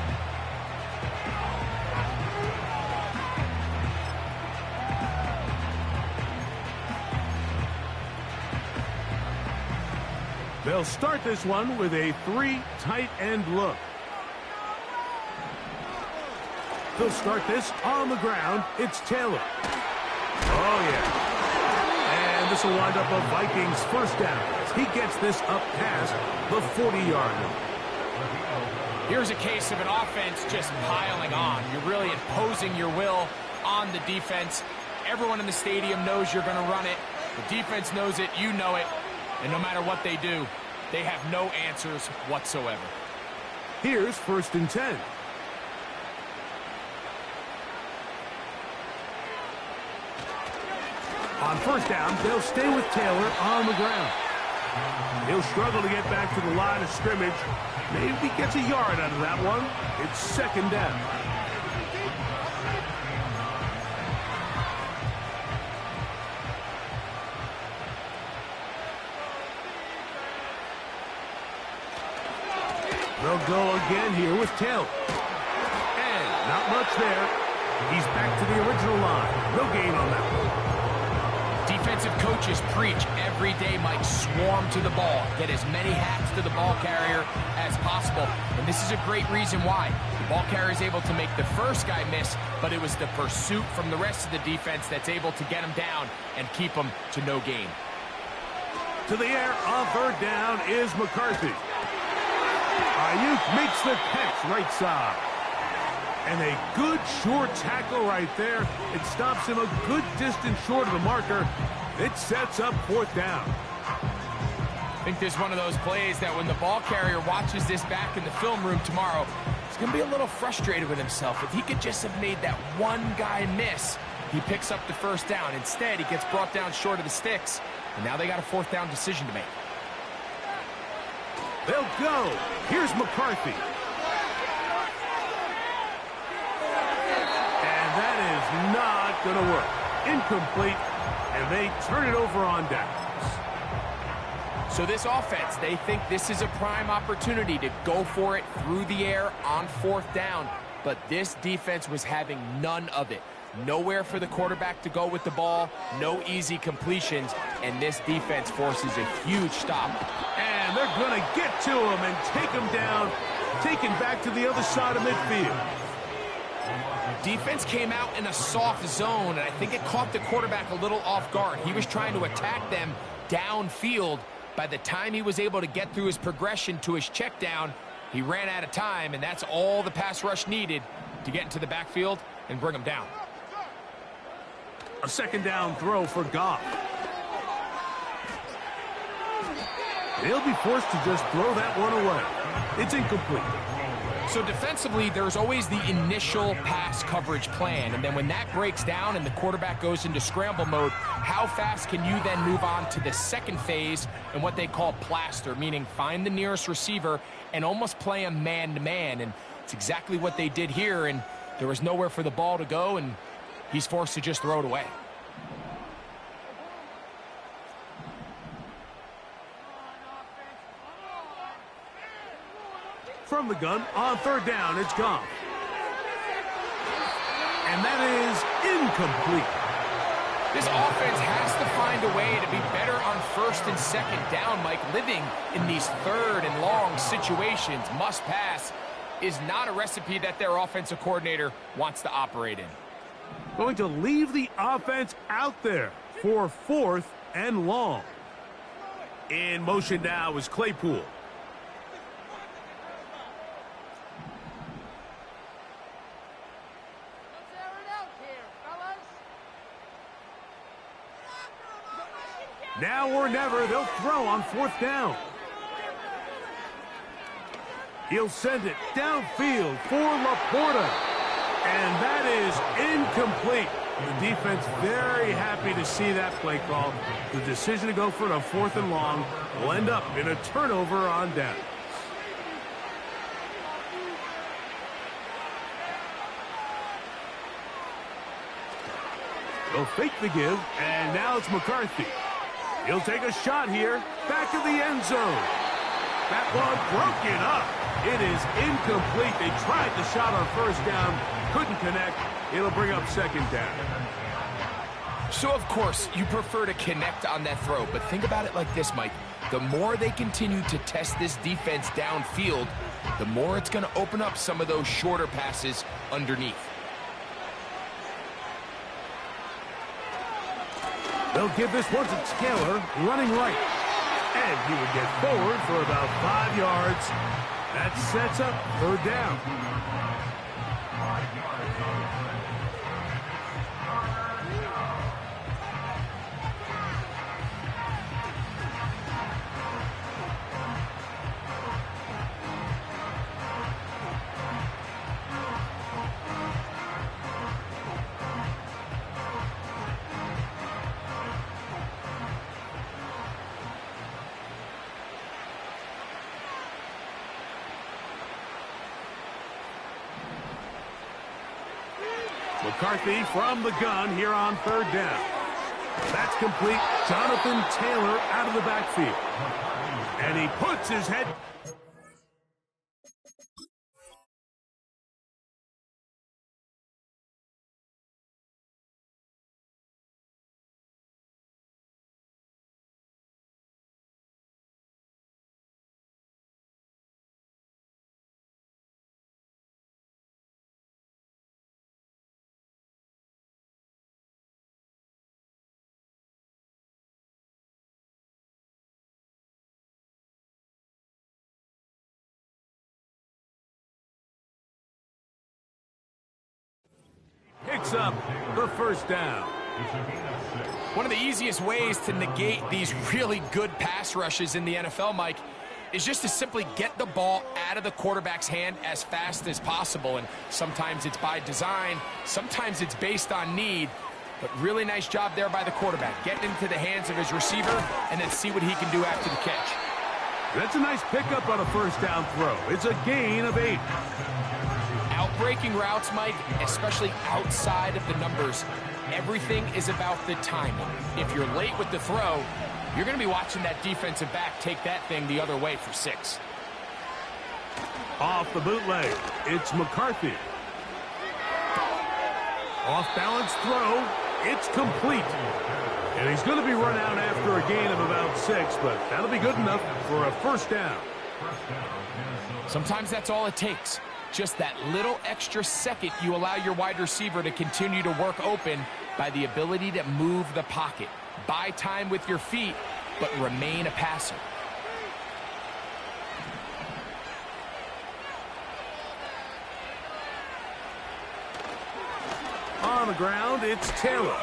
S1: They'll start this one with a 3 tight end look. They'll start this on the ground. It's Taylor. Oh, yeah. And this will wind up a Vikings 1st down as he gets this up past the 40-yard line.
S2: Here's a case of an offense just piling on. You're really imposing your will on the defense. Everyone in the stadium knows you're going to run it. The defense knows it. You know it. And no matter what they do, they have no answers whatsoever.
S1: Here's 1st and 10. On 1st down, they'll stay with Taylor on the ground. He'll struggle to get back to the line of scrimmage. Maybe he gets a yard out of that one. It's 2nd down. They'll go again here with Taylor. And not much there. He's back to the original line. No gain on that one.
S2: Defensive coaches preach every day, Mike, swarm to the ball. Get as many hats to the ball carrier as possible. And this is a great reason why. The ball carrier is able to make the first guy miss, but it was the pursuit from the rest of the defense that's able to get him down and keep him to no gain.
S1: To the air on 3rd down is McCarthy. Ayuk makes the catch right side. And a good short tackle right there. It stops him a good distance short of the marker. It sets up 4th down.
S2: I think there's one of those plays that when the ball carrier watches this back in the film room tomorrow, he's going to be a little frustrated with himself. If he could just have made that one guy miss, he picks up the 1st down. Instead, he gets brought down short of the sticks, and now they got a 4th down decision to make.
S1: They'll go. Here's McCarthy. Not going to work. Incomplete, and they turn it over on downs.
S2: So this offense, they think this is a prime opportunity to go for it through the air on 4th down, but this defense was having none of it. Nowhere for the quarterback to go with the ball, no easy completions, and this defense forces a huge stop.
S1: And they're going to get to him and take him down, taken back to the other side of midfield.
S2: Defense came out in a soft zone, and I think it caught the quarterback a little off guard. He was trying to attack them downfield. By the time he was able to get through his progression to his check down, he ran out of time, and that's all the pass rush needed to get into the backfield and bring him down.
S1: A 2nd down throw for Goff. He'll be forced to just throw that one away. It's incomplete.
S2: So defensively, there's always the initial pass coverage plan, and then when that breaks down and the quarterback goes into scramble mode, how fast can you then move on to the 2nd phase and what they call plaster, meaning find the nearest receiver and almost play him man-to-man, and it's exactly what they did here, and there was nowhere for the ball to go, and he's forced to just throw it away.
S1: from the gun on third down. It's gone. And that is incomplete.
S2: This offense has to find a way to be better on first and second down, Mike. Living in these third and long situations, must pass, is not a recipe that their offensive coordinator wants to operate in.
S1: Going to leave the offense out there for fourth and long. In motion now is Claypool. Now or never, they'll throw on fourth down. He'll send it downfield for Laporta. And that is incomplete. The defense very happy to see that play call. The decision to go for it on fourth and long will end up in a turnover on down. They'll fake the give, and now it's McCarthy. He'll take a shot here, back of the end zone. That ball broken up. It is incomplete. They tried the shot on first down, couldn't connect. It'll bring up second down.
S2: So, of course, you prefer to connect on that throw, but think about it like this, Mike. The more they continue to test this defense downfield, the more it's going to open up some of those shorter passes underneath.
S1: They'll give this one to Taylor, running right. And he would get forward for about 5 yards. That sets up third down. McCarthy from the gun here on third down. That's complete. Jonathan Taylor out of the backfield. And he puts his head. Picks up the first down.
S2: One of the easiest ways to negate these really good pass rushes in the NFL, Mike, is just to simply get the ball out of the quarterback's hand as fast as possible. And sometimes it's by design, sometimes it's based on need. But really nice job there by the quarterback, getting into the hands of his receiver and then see what he can do after the catch.
S1: That's a nice pickup on a first down throw. It's a gain of 8.
S2: Outbreaking routes, Mike, especially outside of the numbers, everything is about the timing. If you're late with the throw, you're going to be watching that defensive back take that thing the other way for 6.
S1: Off the bootleg, it's McCarthy. Off-balance throw, it's complete. And he's going to be run out after a gain of about 6, but that'll be good enough for a first down.
S2: Sometimes that's all it takes. Just that little extra second you allow your wide receiver to continue to work open by the ability to move the pocket. Buy time with your feet, but remain a passer.
S1: On the ground, it's Taylor.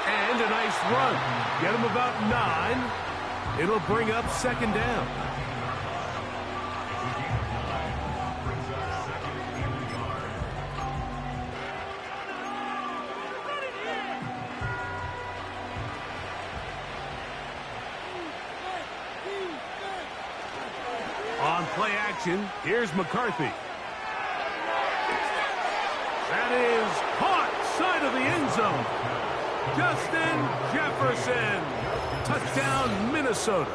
S1: And a nice run. Get him about 9. It'll bring up second down. On play action, here's McCarthy. That is caught, side of the end zone. Justin Jefferson. Touchdown, Minnesota.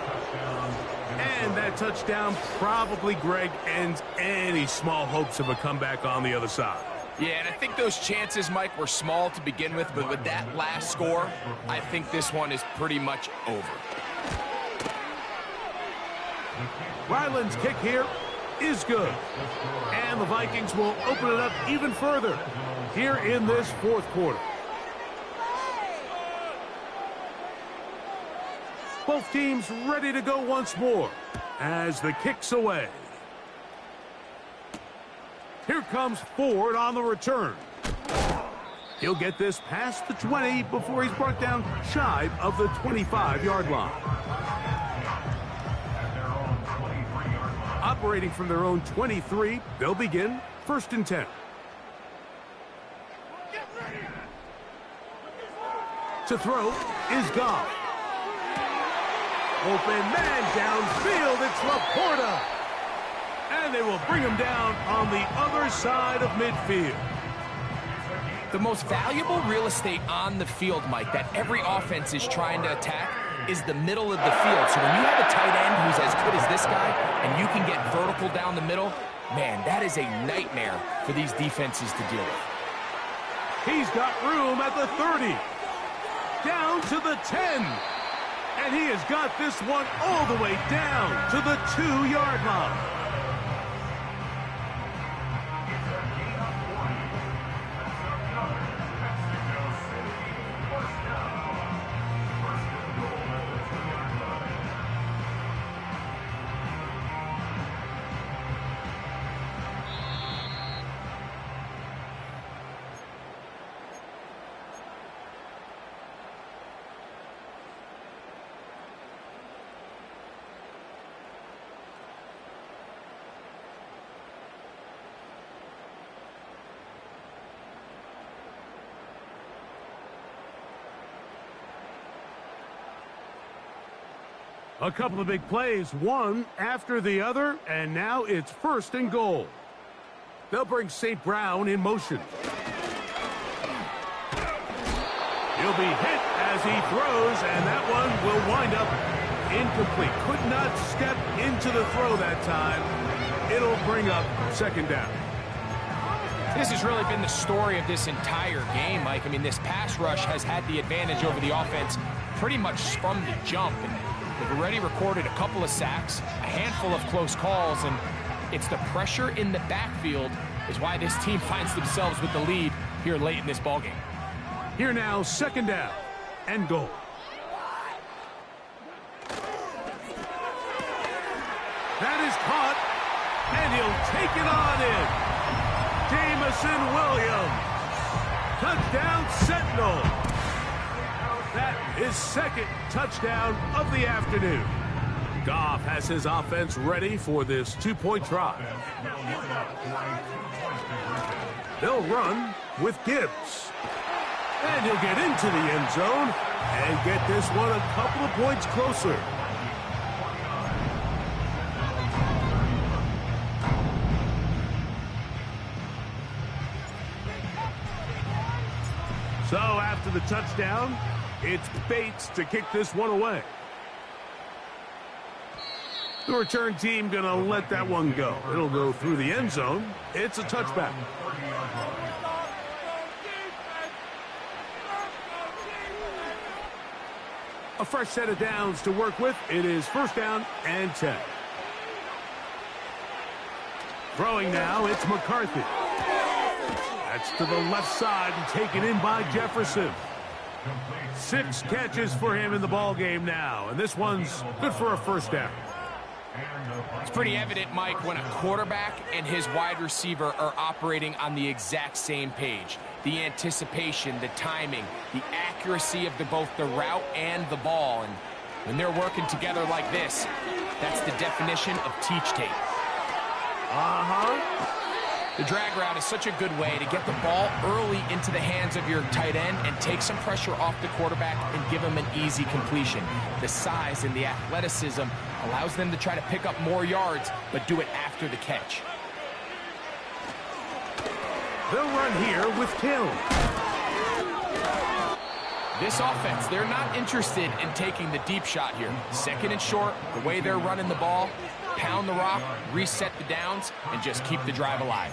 S1: And that touchdown probably, Greg, ends any small hopes of a comeback on the other side.
S2: Yeah, and I think those chances, Mike, were small to begin with, but with that last score, I think this one is pretty much over.
S1: Ryland's kick here is good. And the Vikings will open it up even further here in this fourth quarter. Both teams ready to go once more as the kick's away. Here comes Ford on the return. He'll get this past the 20 before he's brought down shy of the 25-yard line. Operating from their own 23, they'll begin 1st and 10. To throw is Goff. Open man downfield, it's Laporta. And they will bring him down on the other side of midfield.
S2: The most valuable real estate on the field, Mike, that every offense is trying to attack is the middle of the field. So when you have a tight end who's as good as this guy and you can get vertical down the middle, man, that is a nightmare for these defenses to deal with.
S1: He's got room at the 30. Down to the 10. And he has got this one all the way down to the 2-yard line. A couple of big plays, one after the other, and now it's 1st and goal. They'll bring St. Brown in motion. He'll be hit as he throws, and that one will wind up incomplete. Could not step into the throw that time. It'll bring up 2nd down.
S2: This has really been the story of this entire game, Mike. I mean, this pass rush has had the advantage over the offense pretty much from the jump. And they've already recorded a couple of sacks, a handful of close calls, and it's the pressure in the backfield is why this team finds themselves with the lead here late in this ballgame.
S1: Here now, 2nd down and goal. That is caught, and he'll take it on in. Jamison Williams. Touchdown Sentinel. That is 2nd touchdown of the afternoon. Goff has his offense ready for this 2-point try. They'll run with Gibbs. And he'll get into the end zone and get this one a couple of points closer. So after the touchdown, it's Bates to kick this one away. The return team going to let that one go. It'll go through the end zone. It's a touchback. A fresh set of downs to work with. It is 1st down and 10. Throwing now, it's McCarthy. That's to the left side and taken in by Jefferson. 6 catches for him in the ball game now, and this one's good for a 1st down.
S2: It's pretty evident, Mike, when a quarterback and his wide receiver are operating on the exact same page. The anticipation, the timing, the accuracy of both the route and the ball. And when they're working together like this, that's the definition of teach tape. The drag route is such a good way to get the ball early into the hands of your tight end and take some pressure off the quarterback and give him an easy completion. The size and the athleticism allows them to try to pick up more yards, but do it after the catch. They'll
S1: run here with Hill.
S2: This offense, they're not interested in taking the deep shot here. Second and short, the way they're running the ball, pound the rock, reset the downs, and just keep the drive alive.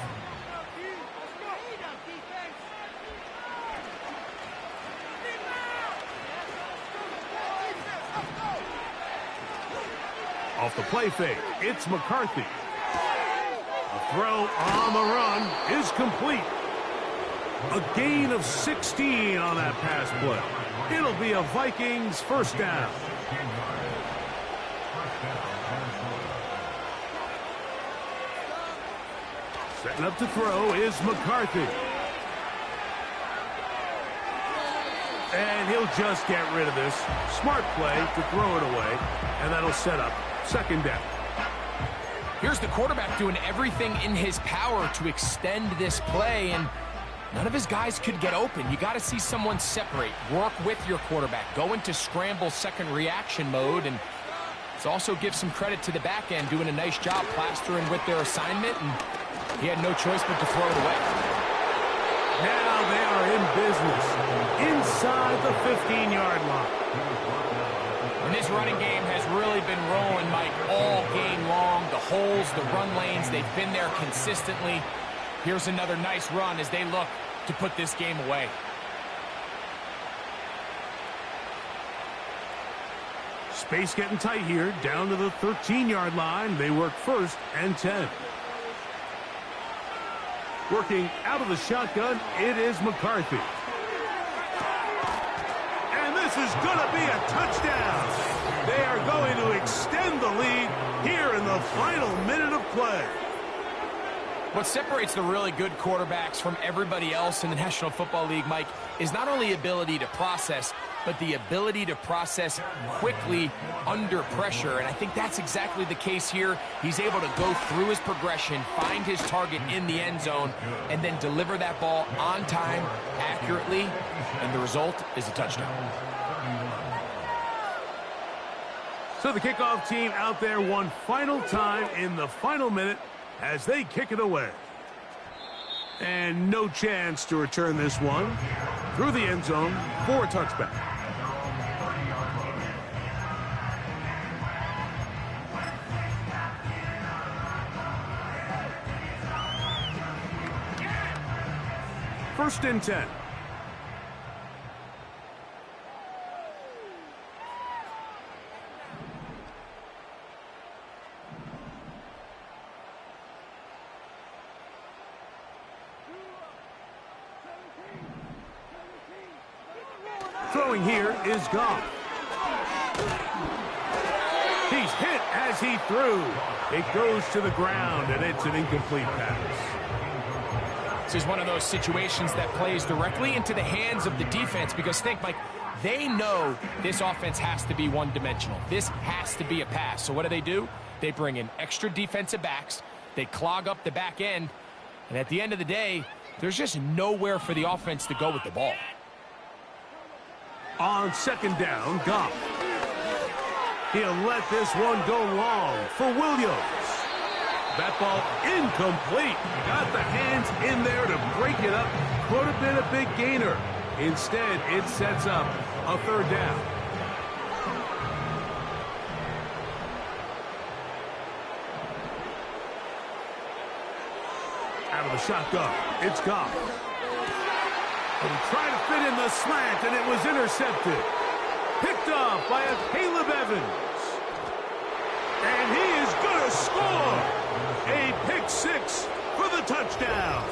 S1: Off the play fake, it's McCarthy. The throw on the run is complete. A gain of 16 on that pass play. It'll be a Vikings first down. Setting up to throw is McCarthy. And he'll just get rid of this. Smart play to throw it away, and that'll set up second down.
S2: Here's the quarterback doing everything in his power to extend this play, and none of his guys could get open. You got to see someone separate, work with your quarterback, go into scramble second reaction mode, and let's also give some credit to the back end doing a nice job plastering with their assignment, and he had no choice but to throw it away.
S1: Now they are in business inside the 15-yard line.
S2: And this running game has really been rolling, Mike, all game long. The holes, the run lanes, they've been there consistently. Here's another nice run as they look to put this game away.
S1: Space getting tight here, down to the 13-yard line. They work first and 10. Working out of the shotgun, it is McCarthy. And this is going to be a touchdown. They are going to extend the lead here in the final minute of play.
S2: What separates the really good quarterbacks from everybody else in the National Football League, Mike, is not only ability to process, but the ability to process quickly under pressure. And I think that's exactly the case here. He's able to go through his progression, find his target in the end zone, and then deliver that ball on time, accurately, and the result is a touchdown.
S1: So the kickoff team out there one final time in the final minute as they kick it away. And no chance to return this one through the end zone for a touchback. First and 10. Throwing here is Goff. He's hit as he threw. It goes to the ground, and it's an incomplete pass.
S2: This is one of those situations that plays directly into the hands of the defense because think, Mike, they know this offense has to be one-dimensional. This has to be a pass. So what do? They bring in extra defensive backs. They clog up the back end. And at the end of the day, there's just nowhere for the offense to go with the ball.
S1: On second down, Goff. He'll let this one go long for Williams. That ball incomplete. Got the hands in there to break it up. Could have been a big gainer. Instead, it sets up a third down. Out of the shotgun, it's Goff. And he tried to fit in the slant, and it was intercepted. Picked off by a Caleb Evans. And he is going to score. A pick six for the touchdown.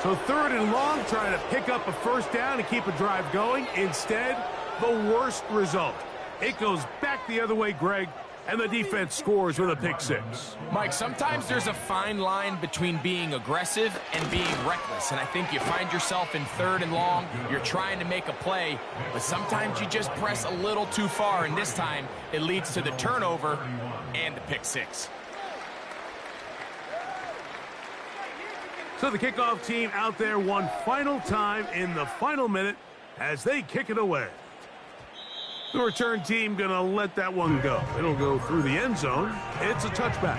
S1: So third and long, trying to pick up a first down and keep a drive going. Instead, the worst result. It goes back the other way, Greg, and the defense scores with a pick six.
S2: Mike, sometimes there's a fine line between being aggressive and being reckless. And I think you find yourself in third and long, you're trying to make a play, but sometimes you just press a little too far, and this time it leads to the turnover and the pick six.
S1: So the kickoff team out there one final time in the final minute as they kick it away. The return team going to let that one go. It'll go through the end zone. It's a touchback.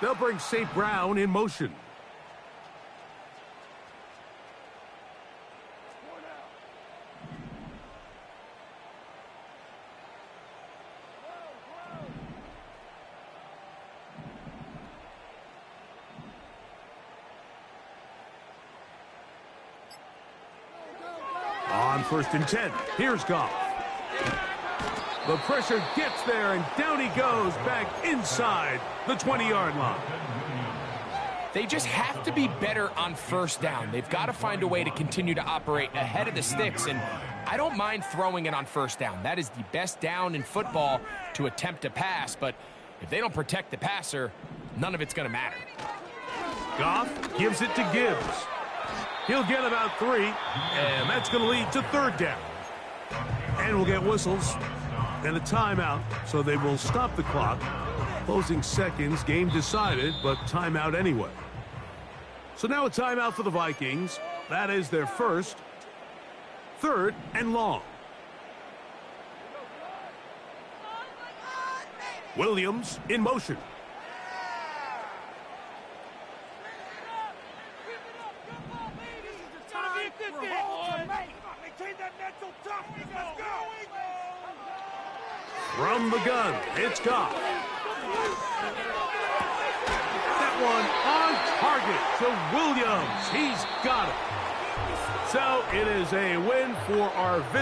S1: They'll bring St. Brown in motion. On 1st and 10, here's Goff. The pressure gets there, and down he goes back inside the 20-yard line.
S2: They just have to be better on 1st down. They've got to find a way to continue to operate ahead of the sticks, and I don't mind throwing it on 1st down. That is the best down in football to attempt to pass, but if they don't protect the passer, none of it's going to matter.
S1: Goff gives it to Gibbs. He'll get about 3, and that's going to lead to 3rd down. And we'll get whistles and a timeout, so they will stop the clock. Closing seconds, game decided, but timeout anyway. So now a timeout for the Vikings. That is their 1st, 3rd, and long. Williams in motion. From the gun, it's Goff. That one on target to Williams. He's got it. So it is a win for our visitors.